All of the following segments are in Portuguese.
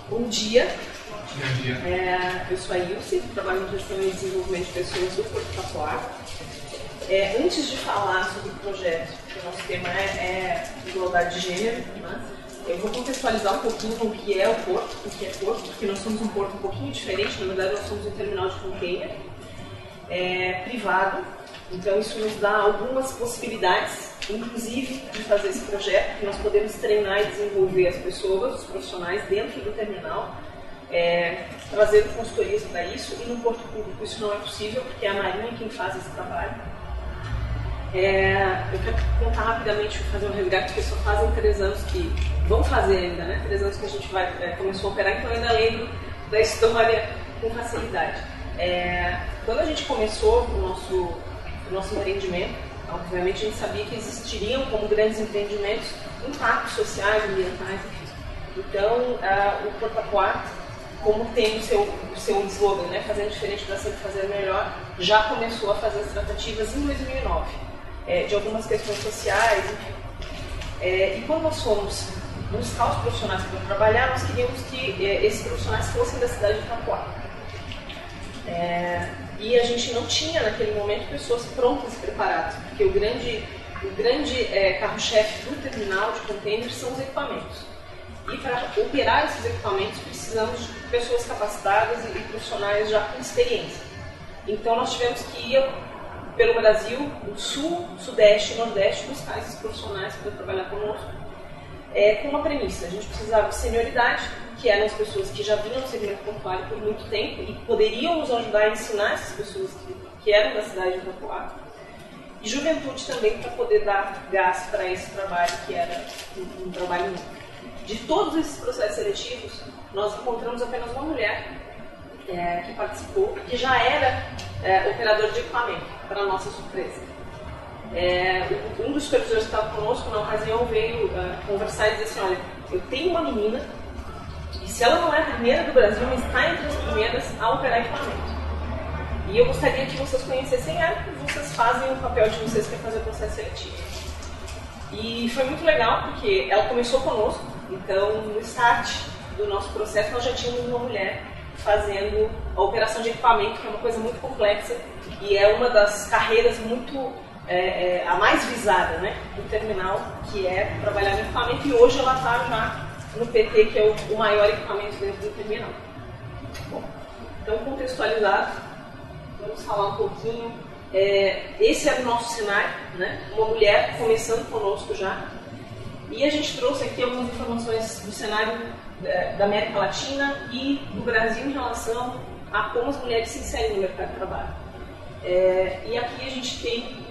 Bom dia. Eu sou a Ilse, trabalho em gestão e desenvolvimento de pessoas do Porto Taquara. Antes de falar sobre o projeto, que o nosso tema é igualdade de gênero, né? Eu vou contextualizar um pouquinho o que é o porto, porque nós somos um porto um pouquinho diferente. Na verdade, nós somos um terminal de container privado, então isso nos dá algumas possibilidades, inclusive de fazer esse projeto, que nós podemos treinar e desenvolver as pessoas, os profissionais dentro do terminal, trazer consultorias para isso, e no porto público isso não é possível, porque é a Marinha quem faz esse trabalho. Eu quero contar rapidamente, fazer um resgate, porque só fazem 3 anos que vão fazer ainda, né? 3 anos que a gente começou a operar, então eu ainda lembro da história com facilidade. Quando a gente começou o nosso empreendimento, obviamente a gente sabia que existiriam, como grandes empreendimentos, impactos sociais, ambientais, enfim. Então, o Porto Taquara, como tem o seu slogan, né, fazendo diferente para sempre fazer melhor, já começou a fazer as tratativas em 2009, de algumas questões sociais, enfim. E quando nós fomos buscar os profissionais para trabalhar, nós queríamos que esses profissionais fossem da cidade de Taquara. E a gente não tinha naquele momento pessoas prontas e preparadas, porque o grande carro-chefe do terminal de containers são os equipamentos. E para operar esses equipamentos precisamos de pessoas capacitadas e profissionais já com experiência. Então nós tivemos que ir pelo Brasil, no sul, sudeste e nordeste, buscar esses profissionais para trabalhar conosco, com uma premissa: a gente precisava de senioridade, que eram as pessoas que já vinham no segmento portuário por muito tempo e poderiam nos ajudar a ensinar essas pessoas que eram da cidade de Taquara, e juventude também, para poder dar gás para esse trabalho, que era um trabalho novo. De todos esses processos seletivos, nós encontramos apenas uma mulher que participou, que já era operador de equipamento, para a nossa surpresa. Um dos supervisores que estava conosco na ocasião veio conversar e dizer assim: olha, eu tenho uma menina, e se ela não é a primeira do Brasil, mas está entre as primeiras a operar equipamento. E eu gostaria que vocês conhecessem ela, porque vocês fazem o papel de vocês, que é fazer o processo seletivo. E foi muito legal, porque ela começou conosco. Então, no start do nosso processo, nós já tínhamos uma mulher fazendo a operação de equipamento, que é uma coisa muito complexa e é uma das carreiras muito a mais visada, né, do terminal, que é trabalhar no equipamento. E hoje ela está já no PT, que é o maior equipamento dentro do terminal. Bom, então, contextualizado, vamos falar um pouquinho. Esse era o nosso cenário, né? Uma mulher começando conosco já. E a gente trouxe aqui algumas informações do cenário da América Latina e do Brasil em relação a como as mulheres se inserem no mercado de trabalho. E aqui a gente tem,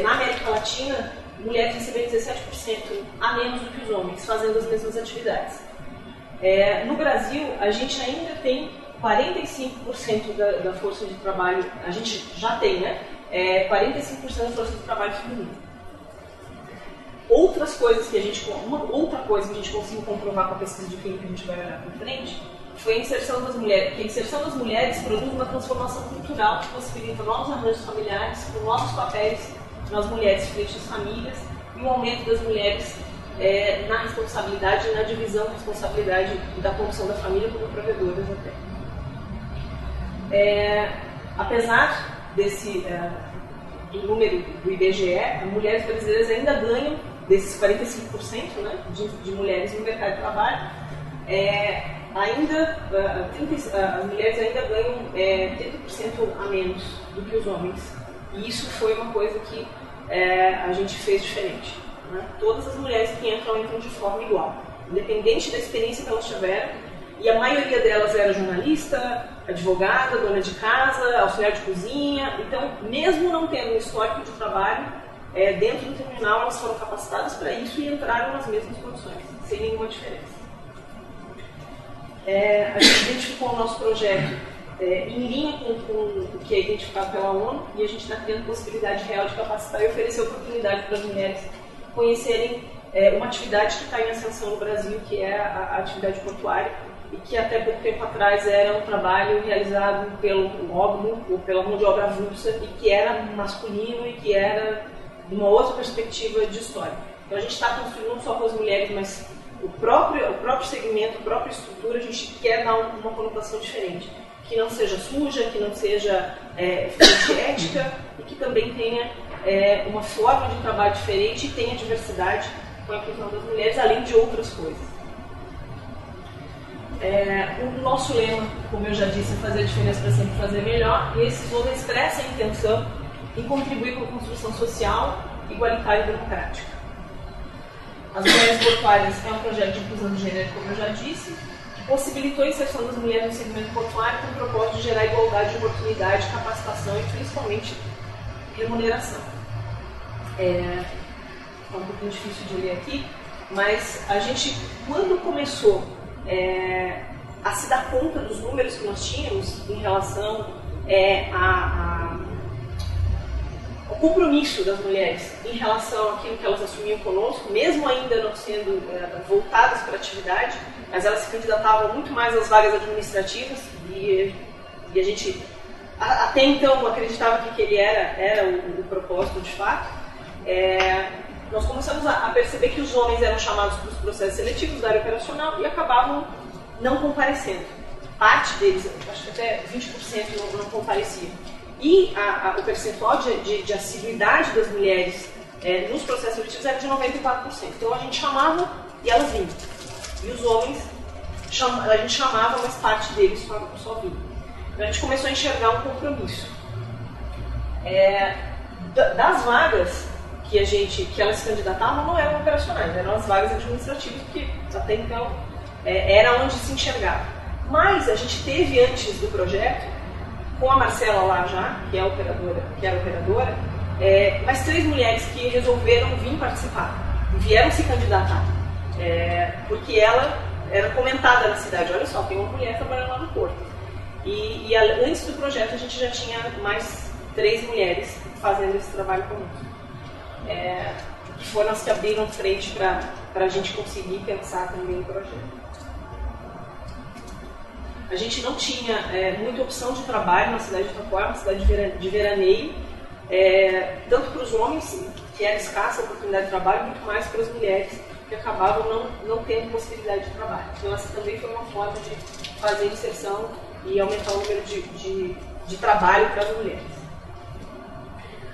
na América Latina, mulheres recebendo 17% a menos do que os homens, fazendo as mesmas atividades. No Brasil, a gente ainda tem 45% da força de trabalho, a gente já tem, né? 45% da força de trabalho feminina. Outra coisa que a gente conseguiu comprovar com a pesquisa de clima, que a gente vai olhar para frente, foi a inserção das mulheres. Porque a inserção das mulheres produz uma transformação cultural que possibilita novos arranjos familiares, com novos papéis nas mulheres frente às famílias, e o aumento das mulheres na responsabilidade e na divisão da responsabilidade da condução da família como provedoras até. Apesar do número do IBGE, as mulheres brasileiras ainda ganham, desses 45%, né, de mulheres no mercado de trabalho, as mulheres ainda ganham 30% a menos do que os homens. E isso foi uma coisa que a gente fez diferente, né? Todas as mulheres que entram de forma igual, independente da experiência que elas tiveram, e a maioria delas era jornalista, advogada, dona de casa, auxiliar de cozinha. Então, mesmo não tendo um histórico de trabalho, dentro do terminal, elas foram capacitadas para isso e entraram nas mesmas condições, sem nenhuma diferença. A gente identificou o nosso projeto em linha com o que é identificado pela ONU, e a gente está criando possibilidade real de capacitar e oferecer oportunidade para as mulheres conhecerem uma atividade que está em ascensão no Brasil, que é a atividade portuária, e que até pouco tempo atrás era um trabalho realizado pelo módulo ou pela mão de obra avulsa, e que era masculino e que era de uma outra perspectiva de história. Então a gente está construindo não só com as mulheres, mas o próprio segmento, a própria estrutura, a gente quer dar uma conotação diferente. Que não seja suja, que não seja antiética e que também tenha uma forma de trabalho diferente e tenha diversidade com a inclusão das mulheres, além de outras coisas. O nosso lema, como eu já disse, é fazer a diferença para sempre fazer melhor, e esse slogan expressa a intenção em contribuir com a construção social, igualitária e democrática. As Mulheres Portuárias é um projeto de inclusão de gênero, como eu já disse, que possibilitou a inserção das mulheres no segmento portuário com o propósito de gerar igualdade de oportunidade, capacitação e principalmente remuneração. É um pouquinho difícil de ler aqui, mas a gente, quando começou a se dar conta dos números que nós tínhamos em relação ao compromisso das mulheres em relação àquilo que elas assumiam conosco, mesmo ainda não sendo voltadas para a atividade, mas elas se candidatavam muito mais às vagas administrativas e a gente até então acreditava que aquele era o propósito de fato. Nós começamos a perceber que os homens eram chamados para os processos seletivos da área operacional e acabavam não comparecendo. Parte deles, acho que até 20% não compareciam. E o percentual de assiduidade das mulheres nos processos seletivos era de 94%. Então a gente chamava e elas vinham. E os homens, a gente chamava, mas parte deles só vinha. Então a gente começou a enxergar um compromisso. Das vagas que elas se candidatavam não eram operacionais, eram as vagas administrativas, porque até então era onde se enxergava. Mas a gente teve antes do projeto, com a Marcela lá já, que era operadora, mais 3 mulheres que resolveram vir participar, vieram se candidatar, porque ela era comentada na cidade, olha só, tem uma mulher trabalhando lá no Porto. E antes do projeto a gente já tinha mais 3 mulheres fazendo esse trabalho conosco. Que foram as que abriram frente para a gente conseguir pensar também o projeto. A gente não tinha muita opção de trabalho na cidade de Itaquá, uma cidade de veraneio, tanto para os homens, que era escassa a oportunidade de trabalho, muito mais para as mulheres, que acabavam não tendo possibilidade de trabalho. Então essa também foi uma forma de fazer inserção e aumentar o número de trabalho para as mulheres.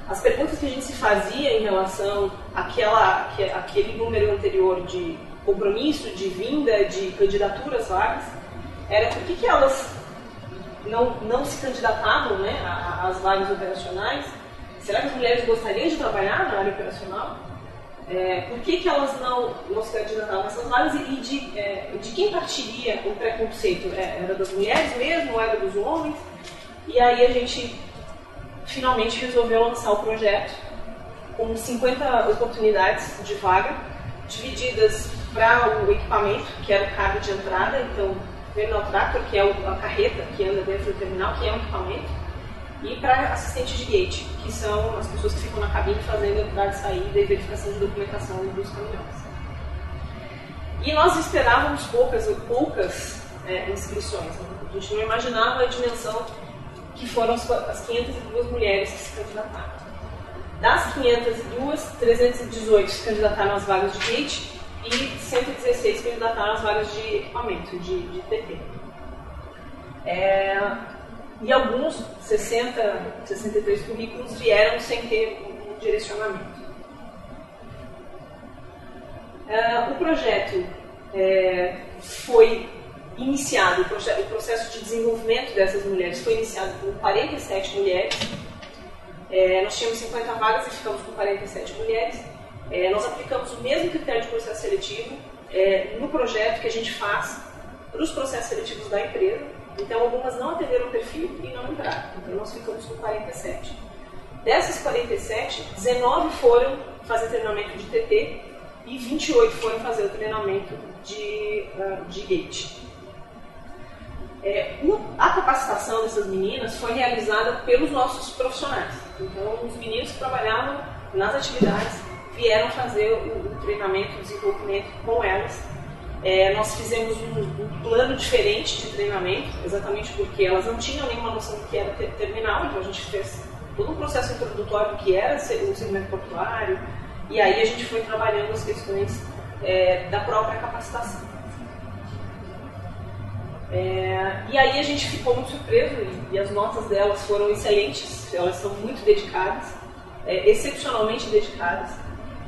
As perguntas que a gente se fazia em relação àquele número anterior de compromisso, de vinda, de candidaturas vagas, era por que elas não se candidatavam, né, às vagas operacionais? Será que as mulheres gostariam de trabalhar na área operacional? Por que elas não se candidatavam a essas vagas e de quem partiria o preconceito? Era das mulheres mesmo ou era dos homens? E aí a gente finalmente resolveu lançar o projeto com 50 oportunidades de vaga, divididas para o equipamento, que era o carro de entrada, então terminal tractor, que é a carreta que anda dentro do terminal, que é um equipamento, e para assistente de gate, que são as pessoas que ficam na cabine fazendo entrada e saída e verificação de documentação dos caminhões. E nós esperávamos poucas inscrições, né? A gente não imaginava a dimensão que foram as 502 mulheres que se candidataram. Das 502, 318 se candidataram às vagas de gate e 116 se candidataram às vagas de equipamento, de TT. E alguns, 63 currículos, vieram sem ter um direcionamento. O projeto foi iniciado, o processo de desenvolvimento dessas mulheres foi iniciado por 47 mulheres. Nós tínhamos 50 vagas e ficamos com 47 mulheres. Nós aplicamos o mesmo critério de processo seletivo no projeto que a gente faz para os processos seletivos da empresa. Então, algumas não atenderam o perfil e não entraram. Então, nós ficamos com 47. Dessas 47, 19 foram fazer treinamento de TT e 28 foram fazer o treinamento de gate. A capacitação dessas meninas foi realizada pelos nossos profissionais. Então, os meninos que trabalhavam nas atividades vieram fazer o treinamento, o desenvolvimento com elas. Nós fizemos um plano diferente de treinamento, exatamente porque elas não tinham nenhuma noção do que era terminal, então a gente fez todo um processo introdutório do que era o segmento portuário, e aí a gente foi trabalhando as questões da própria capacitação. E aí a gente ficou muito surpreso e as notas delas foram excelentes, elas são muito dedicadas, excepcionalmente dedicadas.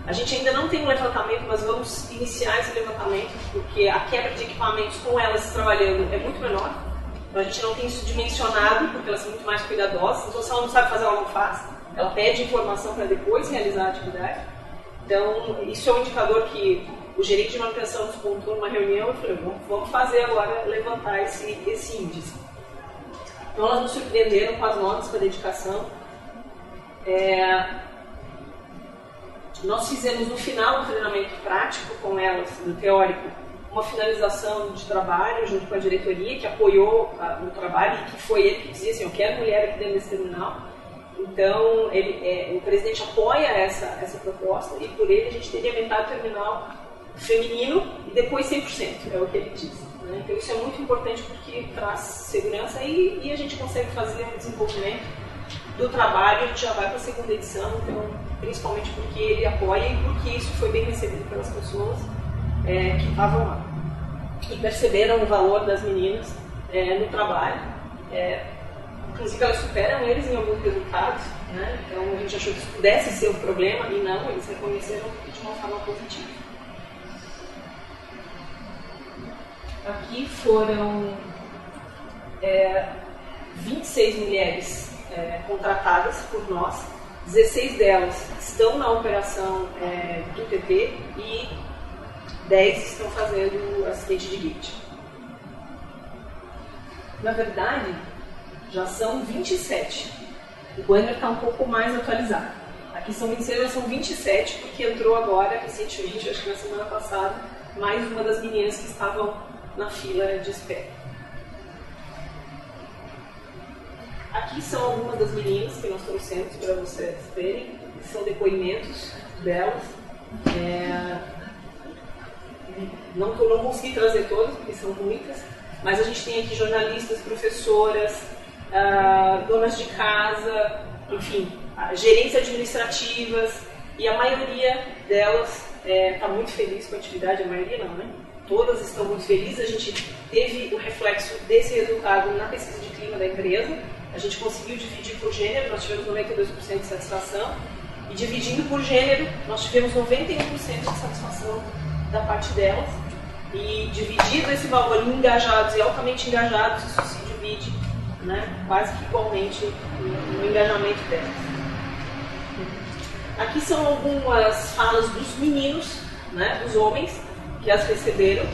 A gente ainda não tem um levantamento, mas vamos iniciar esse levantamento, porque a quebra de equipamentos com elas trabalhando é muito menor. Então a gente não tem isso dimensionado, porque elas são muito mais cuidadosas. Então se ela não sabe fazer, ela não faz. Ela pede informação para depois realizar a atividade. Então isso é um indicador que o gerente de manutenção nos contou numa reunião e falou, vamos fazer agora, levantar esse índice. Então elas nos surpreenderam com as notas, com a dedicação. Nós fizemos no final do treinamento prático com elas, no teórico, uma finalização de trabalho junto com a diretoria, que apoiou o trabalho e que foi ele que dizia assim, eu quero mulher aqui dentro desse terminal. Então, o presidente apoia essa proposta e por ele a gente teria metade do terminal feminino e depois 100%, é o que ele diz. Né? Então isso é muito importante porque traz segurança e a gente consegue fazer um desenvolvimento do trabalho, a gente já vai para a segunda edição, então, principalmente porque ele apoia e porque isso foi bem recebido pelas pessoas que estavam lá. E perceberam o valor das meninas no trabalho. Inclusive elas superam eles em alguns resultados, né? Então a gente achou que isso pudesse ser um problema e não, eles reconheceram de uma forma positiva. Aqui foram 26 mulheres contratadas por nós, 16 delas estão na operação do TT e 10 estão fazendo assistente de gate. Na verdade, já são 27. O banner está um pouco mais atualizado. Aqui são 26, já são 27, porque entrou agora, recentemente, acho que na semana passada, mais uma das meninas que estavam na fila de espera. Aqui são algumas das meninas que nós trouxemos para vocês verem, são depoimentos delas. Não consegui trazer todas, porque são muitas, mas a gente tem aqui jornalistas, professoras, donas de casa, enfim, gerentes administrativas, e a maioria delas está muito feliz com a atividade, a maioria não, né? Todas estão muito felizes. A gente teve o reflexo desse resultado na pesquisa de clima da empresa. A gente conseguiu dividir por gênero, nós tivemos 92% de satisfação, e dividindo por gênero, nós tivemos 91% de satisfação da parte delas, e dividido esse valor em engajados e altamente engajados, isso se divide, né, quase que igualmente no engajamento delas. Aqui são algumas falas dos meninos, né, dos homens, que as receberam.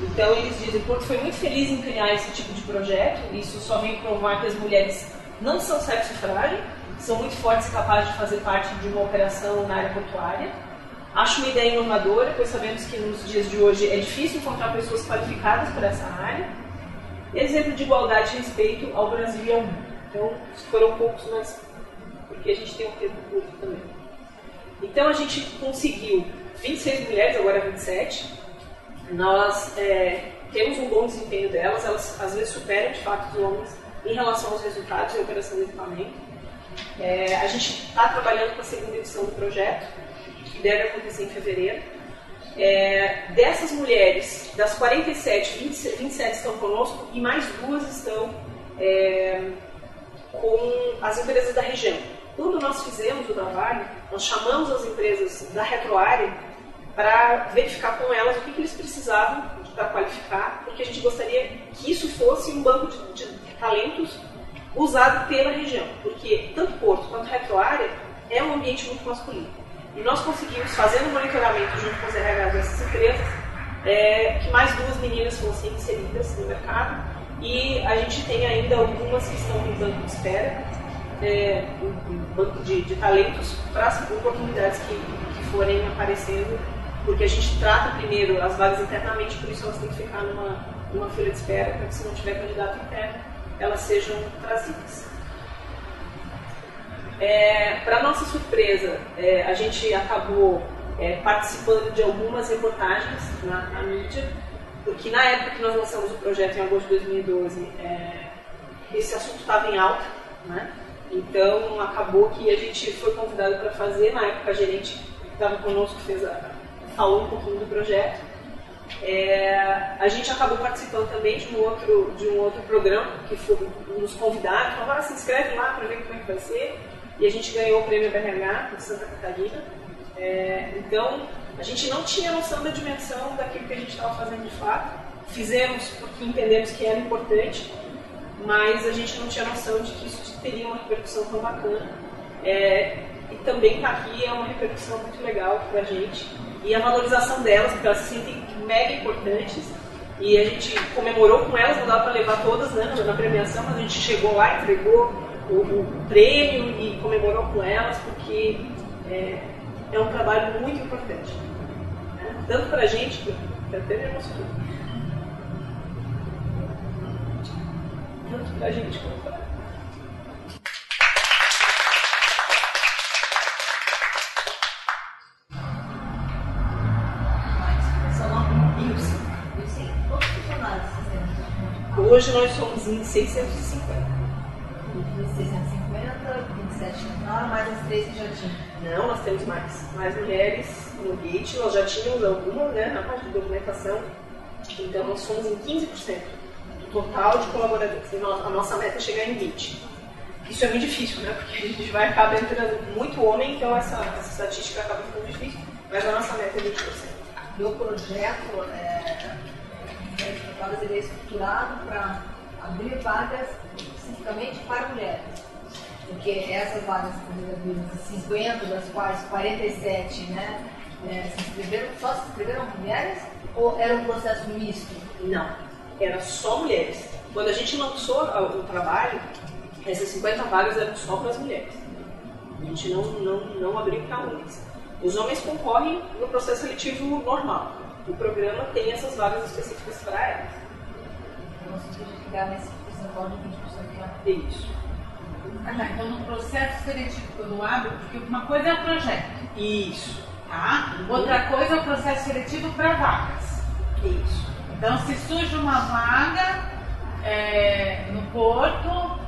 Então eles dizem, Porto foi muito feliz em criar esse tipo de projeto, isso só vem provar que as mulheres não são sexo frágil, são muito fortes e capazes de fazer parte de uma operação na área portuária. Acho uma ideia inovadora, pois sabemos que nos dias de hoje é difícil encontrar pessoas qualificadas para essa área. Exemplo de igualdade e respeito ao Brasil e ao mundo. Então, foram poucos, mas porque a gente tem um tempo curto também. Então, a gente conseguiu 26 mulheres, agora 27. Nós temos um bom desempenho delas, elas às vezes superam de fato os homens em relação aos resultados e a operação do equipamento. A gente está trabalhando com a segunda edição do projeto, que deve acontecer em fevereiro. Dessas mulheres, das 47, 27 estão conosco e mais 2 estão com as empresas da região. Quando nós fizemos o trabalho, nós chamamos as empresas da retroárea para verificar com elas o que eles precisavam para qualificar, porque a gente gostaria que isso fosse um banco de talentos usado pela região, porque tanto Porto quanto retroárea é um ambiente muito masculino. E nós conseguimos, fazendo um monitoramento junto com os RHs dessas empresas, que mais 2 meninas fossem inseridas no mercado, e a gente tem ainda algumas que estão no banco de espera, um banco de talentos para as oportunidades que forem aparecendo, porque a gente trata primeiro as vagas internamente, por isso elas têm que ficar numa fila de espera, para que se não tiver candidato interno, elas sejam trazidas. Para nossa surpresa, a gente acabou participando de algumas reportagens na mídia, porque na época que nós lançamos o projeto, em agosto de 2012, esse assunto estava em alta, né? Então acabou que a gente foi convidado para fazer. Na época a gerente que estava conosco fez falou um pouquinho do projeto. A gente acabou participando também de um outro programa, que foi nos convidados, falaram, se inscreve lá para ver como é que vai ser, e a gente ganhou o prêmio BRH de Santa Catarina. Então, a gente não tinha noção da dimensão daquilo que a gente estava fazendo de fato. Fizemos porque entendemos que era importante, mas a gente não tinha noção de que isso teria uma repercussão tão bacana. E também estar aqui é uma repercussão muito legal para a gente. E a valorização delas, porque elas se sentem mega importantes. E a gente comemorou com elas, não dava para levar todas, né, na premiação, mas a gente chegou lá, entregou o prêmio e comemorou com elas, porque é um trabalho muito importante. Né? Tanto para a gente, que até me emocionou. Tanto para a gente como para ela. Hoje nós somos em 650. 650, 27 não, mais as 3 que já tinham. Não, nós temos mais mulheres no GATE, nós já tínhamos algumas, né, na parte de documentação, então nós somos em 15% do total de colaboradores. A nossa meta é chegar em 20%. Isso é muito difícil, né, porque a gente vai acabar entrando muito homem, então essa estatística acaba ficando difícil, mas a nossa meta é 20%. Meu projeto ele é estruturado para abrir vagas especificamente para mulheres, porque essas vagas de 50, das quais 47 só se inscreveram mulheres, ou era um processo misto? Não, era só mulheres. Quando a gente lançou o trabalho, essas 50 vagas eram só para as mulheres. A gente não abriu para homens. Os homens concorrem no processo seletivo normal. O programa tem essas vagas específicas para elas. Então, você pode chegar nesse percentual de 20%. É isso. Então, no processo seletivo, quando abre, porque uma coisa é o projeto. Isso. Tá? Outra coisa é o processo seletivo para vagas. Isso. Então, se surge uma vaga no Porto,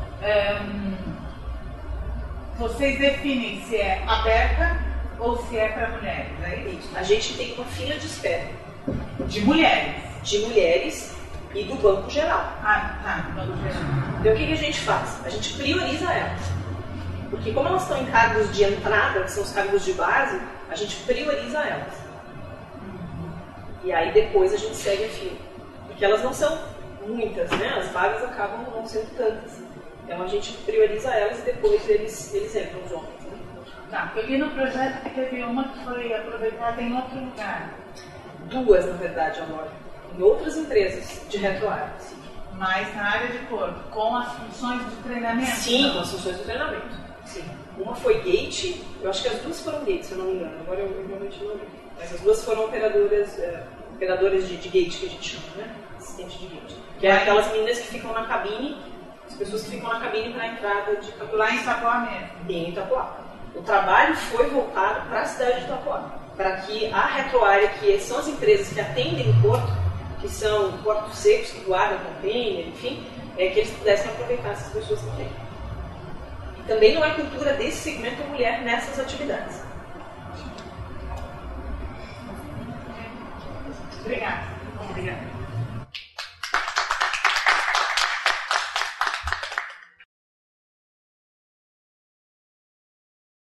vocês definem se é aberta ou se é para mulheres, é isso? A gente tem uma fila de espera. De mulheres? De mulheres e do banco geral. Do banco geral. Então o que a gente faz? A gente prioriza elas. Porque como elas estão em cargos de entrada, que são os cargos de base, a gente prioriza elas. E aí depois a gente segue a fila. Porque elas não são muitas, né? As vagas acabam não sendo tantas. Então a gente prioriza elas e depois eles entram, os homens. Né? Tá, eu vi no projeto que teve uma que foi aproveitada em outro lugar. 2, na verdade, agora. Em outras empresas de retroárea. Mas na área de Porto, com as funções de treinamento? Sim, com as funções de treinamento. Sim. Uma foi Gate, eu acho que as duas foram Gate, se eu não me engano. Agora eu realmente não lembro. Mas as duas foram operadoras de Gate, que a gente chama, né? Assistente de Gate. Que é aquelas meninas que ficam na cabine, as pessoas que ficam na cabine para a entrada de Itapuá. Lá em Itapuá mesmo? Em Itapuá. O trabalho foi voltado para a cidade de Itapuá, para que a retroárea, que são as empresas que atendem o porto, que são portos secos, que guardam container, enfim, que eles pudessem aproveitar essas pessoas também. E também não é cultura desse segmento a mulher nessas atividades. Obrigada. Obrigada.